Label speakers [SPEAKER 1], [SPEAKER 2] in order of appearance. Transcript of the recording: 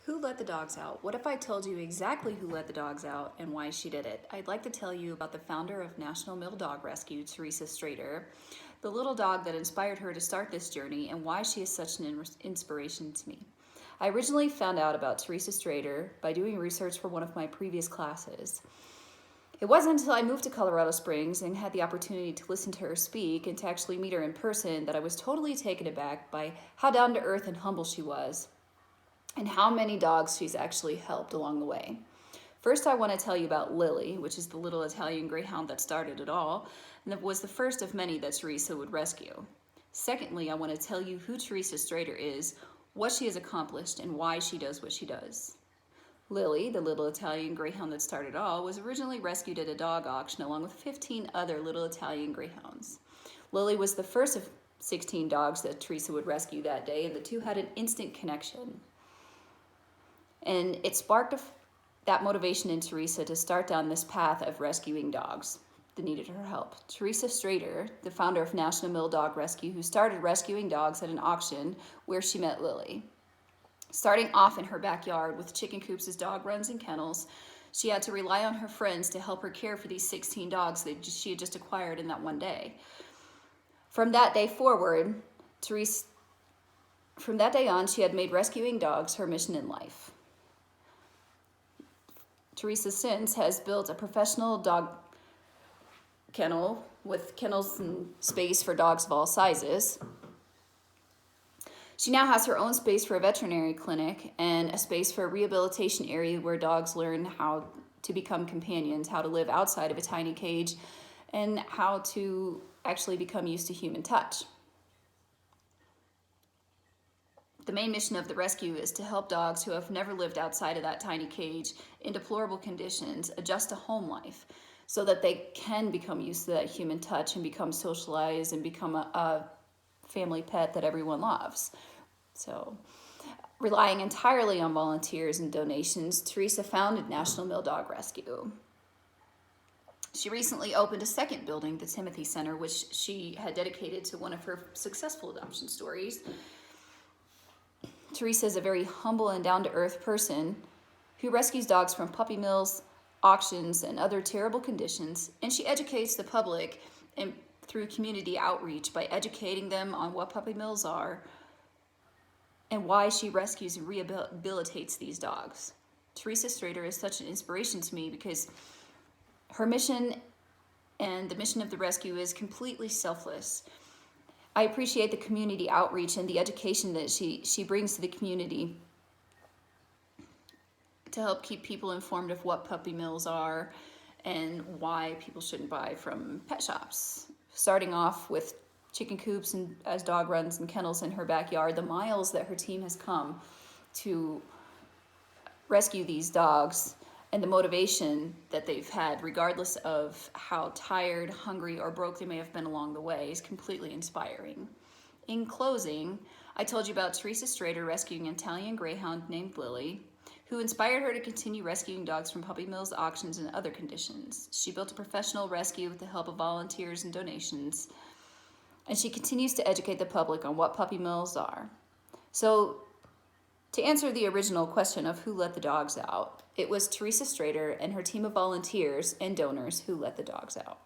[SPEAKER 1] Who let the dogs out? What if I told you exactly who let the dogs out and why she did it? I'd like to tell you about the founder of National Mill Dog Rescue, Teresa Strader, the little dog that inspired her to start this journey, and why she is such an inspiration to me. I originally found out about Teresa Strader by doing research for one of my previous classes. It wasn't until I moved to Colorado Springs and had the opportunity to listen to her speak and to actually meet her in person that I was totally taken aback by how down to earth and humble she was, and how many dogs she's actually helped along the way. First, I want to tell you about Lily, which is the little Italian greyhound that started it all, and that was the first of many that Teresa would rescue. Secondly, I want to tell you who Teresa Strader is, what she has accomplished, and why she does what she does. Lily, the little Italian greyhound that started it all, was originally rescued at a dog auction along with 15 other little Italian greyhounds. Lily was the first of 16 dogs that Teresa would rescue that day, and the two had an instant connection. And it sparked that motivation in Teresa to start down this path of rescuing dogs that needed her help. Teresa Strader, the founder of National Mill Dog Rescue, who started rescuing dogs at an auction where she met Lily. Starting off in her backyard with chicken coops as dog runs and kennels, she had to rely on her friends to help her care for these 16 dogs that she had just acquired in that one day. From that day forward, from that day on, she had made rescuing dogs her mission in life. Teresa since has built a professional dog kennel with kennels and space for dogs of all sizes. She now has her own space for a veterinary clinic and a space for a rehabilitation area where dogs learn how to become companions, how to live outside of a tiny cage, and how to actually become used to human touch. The main mission of the rescue is to help dogs who have never lived outside of that tiny cage in deplorable conditions adjust to home life so that they can become used to that human touch and become socialized and become a family pet that everyone loves. So, relying entirely on volunteers and donations, Teresa founded National Mill Dog Rescue. She recently opened a second building, the Timothy Center, which she had dedicated to one of her successful adoption stories. Teresa is a very humble and down-to-earth person who rescues dogs from puppy mills, auctions, and other terrible conditions, and she educates the public through community outreach by educating them on what puppy mills are and why she rescues and rehabilitates these dogs. Teresa Strader is such an inspiration to me because her mission and the mission of the rescue is completely selfless. I appreciate the community outreach and the education that she brings to the community to help keep people informed of what puppy mills are and why people shouldn't buy from pet shops. Starting off with chicken coops and as dog runs and kennels in her backyard, the miles that her team has come to rescue these dogs and the motivation that they've had, regardless of how tired, hungry, or broke they may have been along the way, is completely inspiring. In closing, I told you about Teresa Strader rescuing an Italian greyhound named Lily, who inspired her to continue rescuing dogs from puppy mills, auctions, and other conditions. She built a professional rescue with the help of volunteers and donations, and she continues to educate the public on what puppy mills are. So, to answer the original question of who let the dogs out, it was Teresa Strader and her team of volunteers and donors who let the dogs out.